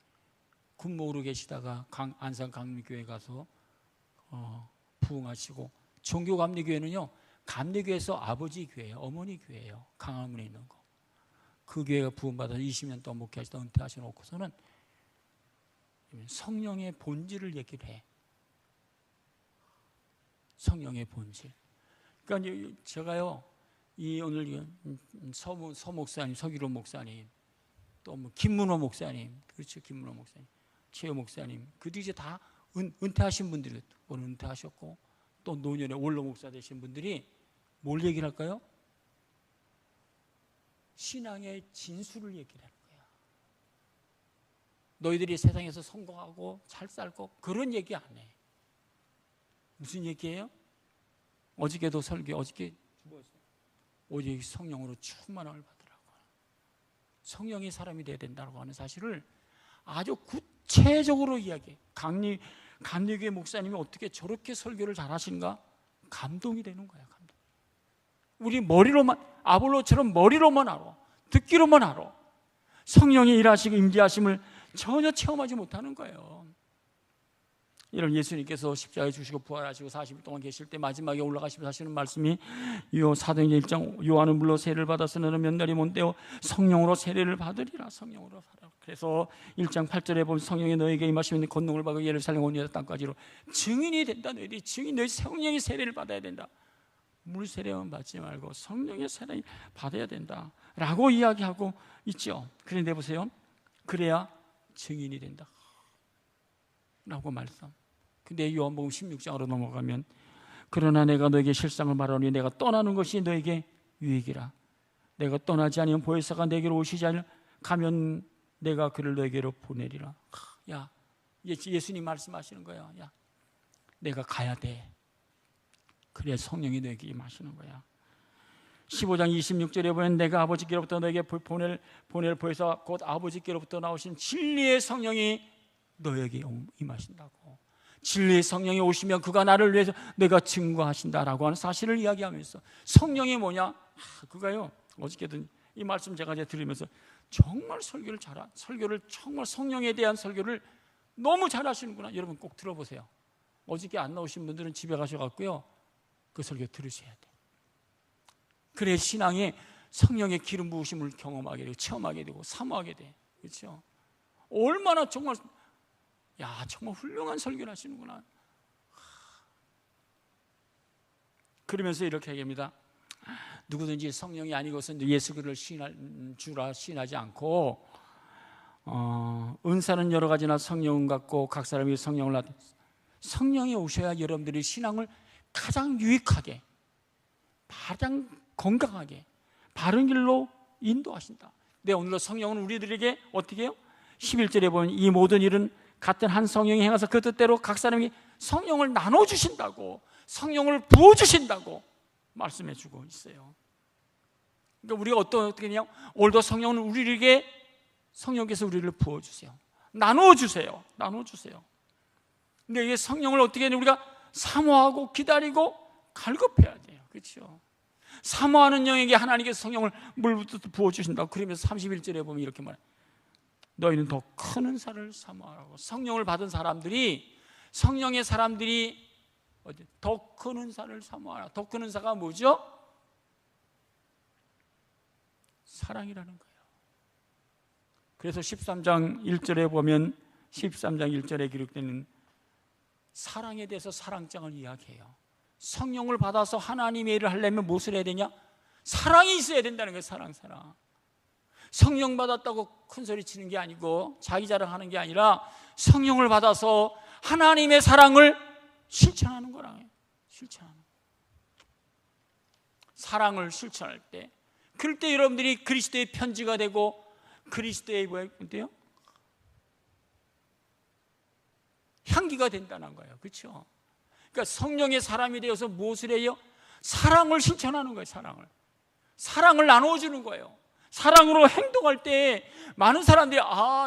군목으로 계시다가 안산 강리교회 가서 부흥하시고 정교감리교회는요 감리교회에서 아버지 교회예요. 어머니 교회예요. 강화문에 있는 거. 그 교회가 부흥받아서 20년 동안 목회하시다 은퇴하셔놓고서는 성령의 본질을 얘기를 해. 성령의 본질. 그러니까 제가요 오늘 서 목사님, 서기로 목사님, 또 김문호 목사님, 그렇죠, 김문호 목사님, 최호 목사님, 그들 이제 다 은퇴하신 분들이 오늘 은퇴하셨고 또 노년에 원로 목사 되신 분들이 뭘 얘기를 할까요? 신앙의 진수를 얘기를 하는 거야. 너희들이 세상에서 성공하고 잘 살고 그런 얘기 안 해. 무슨 얘기예요? 어저께도 어저께 오직 성령으로 충만함을 받으라고. 성령이 사람이 돼야 된다고 하는 사실을 아주 구체적으로 이야기해. 감리교회 목사님이 어떻게 저렇게 설교를 잘하신가? 감동이 되는 거야. 감동. 우리 머리로만 아볼로처럼 머리로만 알아. 듣기로만 알아. 성령이 일하시고 임재하심을 전혀 체험하지 못하는 거예요. 이런 예수님께서 십자가에 죽으시고 부활하시고 40일 동안 계실 때 마지막에 올라가시면서 하시는 말씀이 사도행전 1장 요한은 물로 세례를 받아서 너는 몇 날이 못되어 성령으로 세례를 받으리라. 성령으로 받으라. 그래서 1장 8절에 보면 성령이 너에게 임하시면 권능을 받고 예루살렘 온 땅까지로 증인이 된다. 너희 성령이 세례를 받아야 된다. 물 세례만 받지 말고 성령의 세례 받아야 된다라고 이야기하고 있죠. 그런데 보세요. 그래야 증인이 된다 라고 말씀. 근데 요한복음 16장으로 넘어가면 그러나 내가 너에게 실상을 말하노니 내가 떠나는 것이 너에게 유익이라. 내가 떠나지 아니면 보혜사가 내게로 오시지 않으면 가면 내가 그를 너에게로 보내리라. 야, 예수님 말씀하시는 거야. 야, 내가 가야 돼. 그래야 성령이 너에게 임하시는 거야. 15장 26절에 보면 내가 아버지께로부터 너에게 보낼 보혜사 곧 아버지께로부터 나오신 진리의 성령이 너에게 임하신다고. 진리의 성령이 오시면 그가 나를 위해서 내가 증거하신다라고 하는 사실을 이야기하면서 성령이 뭐냐? 그가요. 어저께도 이 말씀 제가 이제 들으면서 정말 설교를 정말 성령에 대한 설교를 너무 잘하시는구나. 여러분 꼭 들어보세요. 어저께 안 나오신 분들은 집에 가셔갖고요 그 설교 들으셔야 돼. 그래 신앙에 성령의 기름 부으심을 경험하게 되고 체험하게 되고 사모하게 돼. 그렇죠? 얼마나 정말 정말 훌륭한 설교를 하시는구나. 그러면서 이렇게 얘기합니다. 누구든지 성령이 아니고서 예수 그리스도를 주라 시인하지 않고 은사는 여러 가지나 성령은 같고 각 사람이 성령을 성령이 오셔야 여러분들이 신앙을 가장 유익하게 가장 건강하게 바른 길로 인도하신다. 네, 오늘도 성령은 우리들에게 어떻게 해요? 11절에 보면 이 모든 일은 같은 한 성령이 행하사 그 뜻대로 각 사람이 성령을 나눠주신다고 성령을 부어주신다고 말씀해주고 있어요. 그러니까 우리가 어떻게 하냐? 오늘도 성령은 우리에게 성령께서 우리를 부어주세요. 나눠주세요. 근데 이게 성령을 어떻게 하냐? 우리가 사모하고 기다리고 갈급해야 돼요. 그렇죠? 사모하는 영에게 하나님께서 성령을 물부터 부어주신다고. 그러면서 31절에 보면 이렇게 말해요. 너희는 더 큰 은사를 사모하라고. 성령을 받은 사람들이 성령의 사람들이 더 큰 은사를 사모하라. 더 큰 은사가 뭐죠? 사랑이라는 거예요. 그래서 13장 1절에 보면 13장 1절에 기록되는 사랑에 대해서 사랑장을 이야기해요. 성령을 받아서 하나님의 일을 하려면 무엇을 해야 되냐? 사랑이 있어야 된다는 거예요. 사랑. 성령 받았다고 큰 소리 치는 게 아니고 자기 자랑하는 게 아니라 성령을 받아서 하나님의 사랑을 실천하는 거라고요. 사랑을 실천할 때, 그럴 때 여러분들이 그리스도의 편지가 되고 그리스도의 뭐예요? 향기가 된다는 거예요. 그렇죠? 그러니까 성령의 사람이 되어서 무엇을 해요? 사랑을 실천하는 거예요. 사랑을 나눠주는 거예요. 사랑으로 행동할 때 많은 사람들이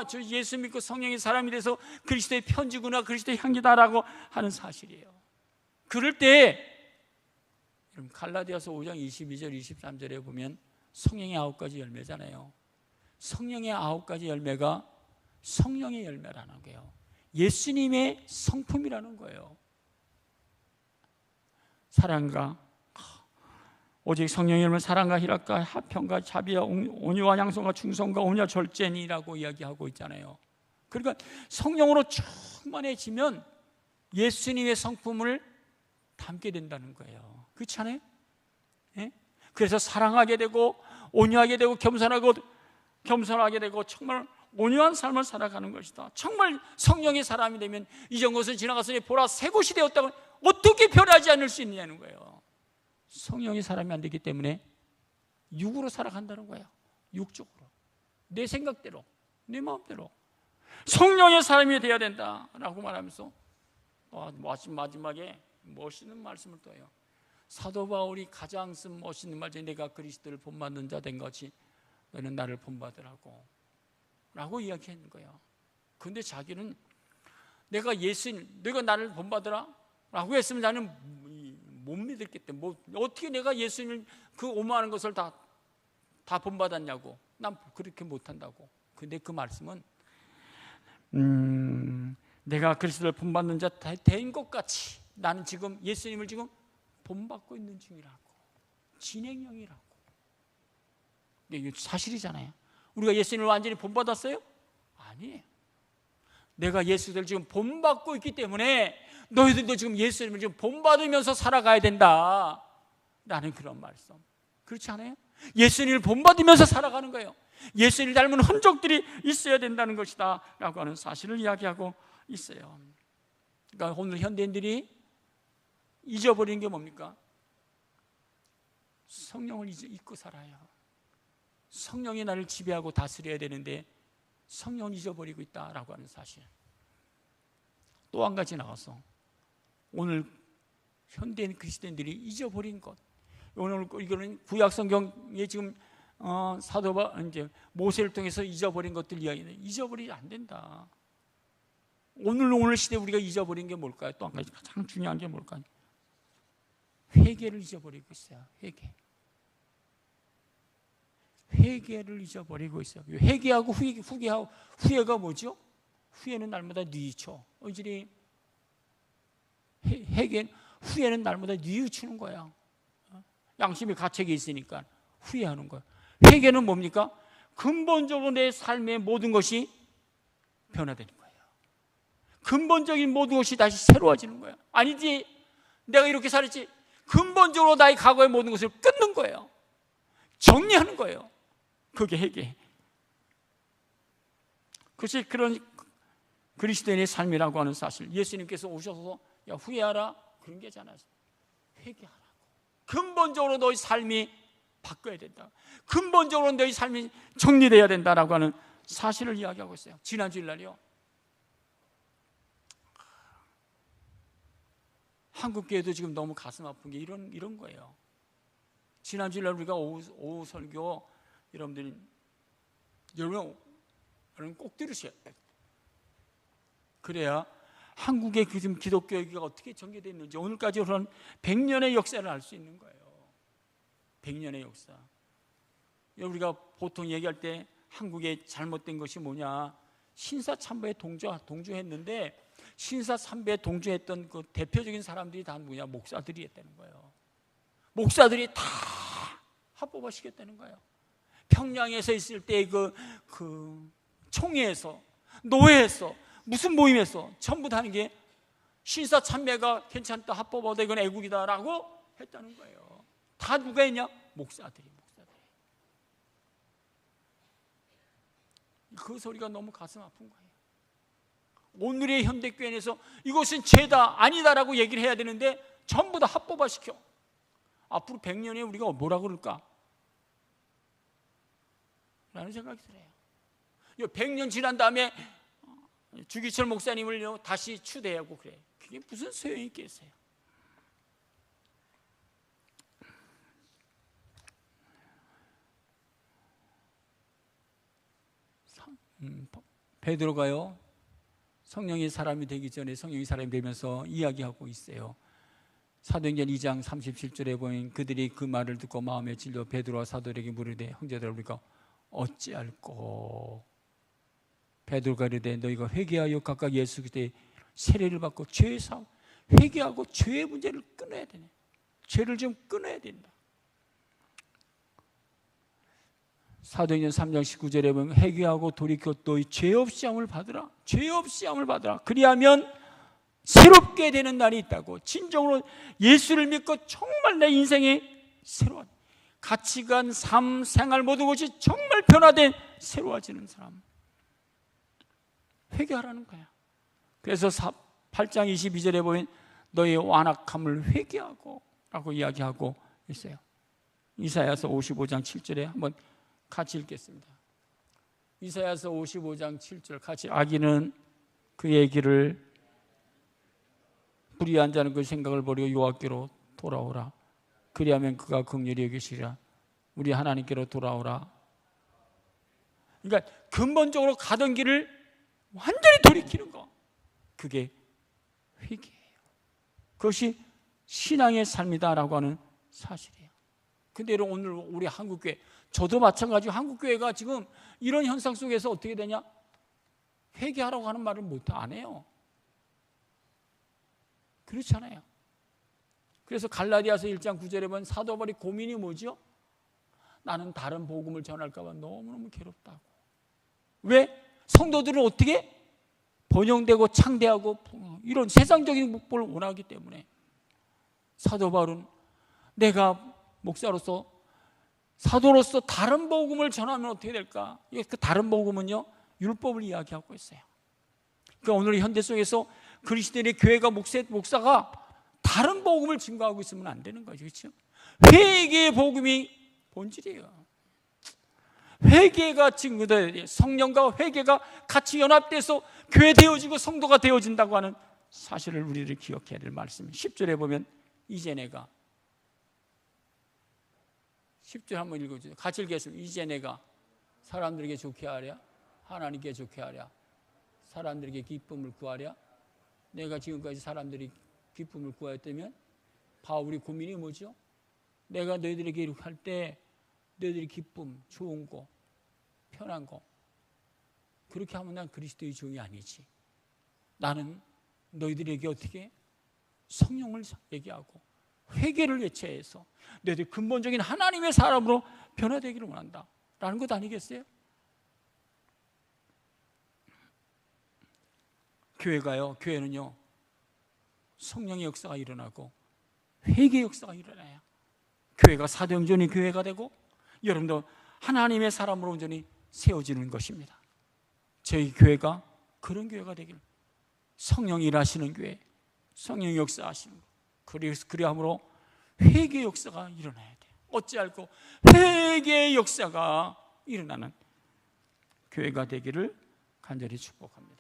저 예수 믿고 성령의 사람이 돼서 그리스도의 편지구나, 그리스도의 향기다라고 하는 사실이에요. 그럴 때 여러분 갈라디아서 5장 22절 23절에 보면 성령의 9가지 열매잖아요. 성령의 9가지 열매가 성령의 열매라는 거예요. 예수님의 성품이라는 거예요. 사랑과 오직 성령의 열매는 사랑과 희락과 화평과 자비와 온유와 양성과 충성과 온유와 절제니라고 이야기하고 있잖아요. 그러니까 성령으로 충만해지면 예수님의 성품을 담게 된다는 거예요. 그렇지 않아요? 예? 그래서 사랑하게 되고 온유하게 되고 겸손하게 되고 정말 온유한 삶을 살아가는 것이다. 정말 성령의 사람이 되면 이전 것은 지나갔으니 보라 새 것이 되었다고 어떻게 변하지 않을 수 있느냐는 거예요. 성령의 사람이 안 되기 때문에 육으로 살아간다는 거예요. 육적으로. 내 생각대로, 내 마음대로. 성령의 사람이 되어야 된다라고 말하면서 마지막에 멋있는 말씀을 또 해요. 사도 바울이 가장 쓴 멋있는 말 중에 내가 그리스도를 본받는 자 된 것이 너는 나를 본받으라고 라고 이야기하는 거예요. 그런데 자기는 내가 나를 본받으라 라고 했으면 나는 못 믿었기 때문에 어떻게 내가 예수님을 그 오만한 것을 다 본받았냐고. 난 그렇게 못한다고. 근데 그 말씀은 내가 그리스도를 본받는 자 된 것 같이 나는 지금 예수님을 지금 본받고 있는 중이라고. 진행형이라고. 이게 사실이잖아요. 우리가 예수님을 완전히 본받았어요? 아니에요. 내가 예수를 지금 본받고 있기 때문에 너희들도 지금 예수님을 지금 본받으면서 살아가야 된다 라는 그런 말씀. 그렇지 않아요? 예수님을 본받으면서 살아가는 거예요. 예수님을 닮은 흔적들이 있어야 된다는 것이다 라고 하는 사실을 이야기하고 있어요. 그러니까 오늘 현대인들이 잊어버리는 게 뭡니까? 성령을 잊고 살아요. 성령이 나를 지배하고 다스려야 되는데 성령을 잊어버리고 있다라고 하는 사실. 또 한 가지 나가서 오늘 현대인 그리스도인들이 잊어버린 것. 오늘 이거는 구약 성경에 지금 사도바 이제 모세를 통해서 잊어버린 것들 이야기는 잊어버리지 안 된다. 오늘 시대 우리가 잊어버린 게 뭘까요? 또 한 가지 가장 중요한 게 뭘까요? 회개를 잊어버리고 있어요. 회개를 잊어버리고 있어요. 회개하고 후회가 뭐죠? 후회는 날마다 뉘우쳐. 이들이 후회는 날마다 뉘우치는 거야. 양심이 가책이 있으니까 후회하는 거야. 회개는 뭡니까? 근본적으로 내 삶의 모든 것이 변화되는 거예요. 근본적인 모든 것이 다시 새로워지는 거예요. 아니지, 내가 이렇게 살았지. 근본적으로 나의 과거의 모든 것을 끊는 거예요. 정리하는 거예요. 그게 회개. 그것이 그런 그리스도인의 삶이라고 하는 사실. 예수님께서 오셔서 야, 후회하라 그런 게잖아요. 회개하라고. 근본적으로 너희 삶이 바뀌어야 된다. 근본적으로 너희 삶이 정리되어야 된다라고 하는 사실을 이야기하고 있어요. 지난 주일날이요, 한국교회도 지금 너무 가슴 아픈 게 이런 거예요. 지난 주일날 우리가 오후 설교 여러분 꼭 들으셔야 돼요. 그래야 한국의 지금 기독교회가 어떻게 전개되어 있는지 오늘까지 그런 100년의 역사를 알 수 있는 거예요. 100년의 역사. 우리가 보통 얘기할 때 한국의 잘못된 것이 뭐냐, 신사참배에 동조했는데 신사참배에 동조했던 그 대표적인 사람들이 다 뭐냐, 목사들이었다는 거예요. 목사들이 다 합법화시켰다는 거예요. 평양에서 있을 때 그 총회에서, 노회에서, 무슨 모임에서 전부 다 하는 게 신사참배가 괜찮다, 합법화다, 이건 애국이다라고 했다는 거예요. 다 누가 했냐? 목사들이. 그 소리가 너무 가슴 아픈 거예요. 오늘의 현대교회에서 이것은 죄다, 아니다라고 얘기를 해야 되는데 전부 다 합법화시켜. 앞으로 100년에 우리가 뭐라 그럴까? 라는 생각이 들어요. 100년 지난 다음에 주기철 목사님을 다시 추대하고 그래. 그게 무슨 소용이 있겠어요? 베드로가요, 성령이 사람이 되기 전에 성령이 사람이 되면서 이야기하고 있어요. 사도행전 2장 37절에 보면 그들이 그 말을 듣고 마음에 질려 베드로와 사도들에게 물으되 형제들아 우리가 어찌할꼬. 베드로가 이르되 너희가 회개하여 각각 예수 그리스도의 세례를 받고 죄의 사함, 회개하고 죄의 문제를 끊어야 되네. 죄를 좀 끊어야 된다. 사도행전 3장 19절에 보면 회개하고 돌이켜 너희 죄 없이 함을 받으라. 죄 없이 함을 받으라. 그리하면 새롭게 되는 날이 있다고. 진정으로 예수를 믿고 정말 내 인생이 새로운 가치관, 삶, 생활 모든 것이 정말 변화된 새로워지는 사람. 회개하라는 거야. 그래서 8장 22절에 보면 너의 완악함을 회개하고 라고 이야기하고 있어요. 이사야서 55장 7절에 한번 같이 읽겠습니다. 이사야서 55장 7절 같이. 악인은 그의 길을 불의한 자는 그 생각을 버리고 여호와께로 돌아오라. 그리하면 그가 긍휼히 여기시리라. 우리 하나님께로 돌아오라. 그러니까 근본적으로 가던 길을 완전히 돌이키는 거, 그게 회개예요. 그것이 신앙의 삶이다라고 하는 사실이에요. 근데 오늘 우리 한국교회, 저도 마찬가지로 한국교회가 지금 이런 현상 속에서 어떻게 되냐? 회개하라고 하는 말을 안 해요. 그렇잖아요. 그래서 갈라디아서 1장 9절에 보면 사도 바울의 고민이 뭐죠? 나는 다른 복음을 전할까 봐 너무너무 괴롭다고. 왜? 성도들은 어떻게? 번영되고 창대하고 이런 세상적인 목표를 원하기 때문에. 사도 바울은 내가 목사로서, 사도로서 다른 복음을 전하면 어떻게 될까? 그 다른 복음은요, 율법을 이야기하고 있어요. 그러니까 오늘 현대 속에서 그리스도인의 교회가 목사가 다른 복음을 증거하고 있으면 안 되는 거죠. 그렇죠? 회개의 복음이 본질이에요. 회개가 증거돼야 돼요. 성령과 회개가 같이 연합돼서 교회 되어지고 성도가 되어진다고 하는 사실을 우리들이 기억해야 될 말씀입니다. 10절에 보면 이제 내가, 10절 한번 읽어주세요. 같이 읽겠습니다. 이제 내가 사람들에게 좋게 하랴, 하나님께 좋게 하랴, 사람들에게 기쁨을 구하랴. 내가 지금까지 사람들이 기쁨을 구하였다면 바울이 고민이 뭐죠? 내가 너희들에게 이렇게 할 때 너희들이 기쁨, 좋은 거, 편한 거, 그렇게 하면 난 그리스도의 종이 아니지. 나는 너희들에게 어떻게 성령을 얘기하고 회개를 외쳐해서 너희들 근본적인 하나님의 사람으로 변화되기를 원한다 라는 것 아니겠어요? 교회는요, 성령의 역사가 일어나고 회개의 역사가 일어나야 교회가 사도행전의 교회가 되고 여러분도 하나님의 사람으로 온전히 세워지는 것입니다. 저희 교회가 그런 교회가 되길, 성령이 일하시는 교회, 성령의 역사하시는 것, 그리함으로 회개의 역사가 일어나야 돼요. 어찌할꼬 회개의 역사가 일어나는 교회가 되기를 간절히 축복합니다.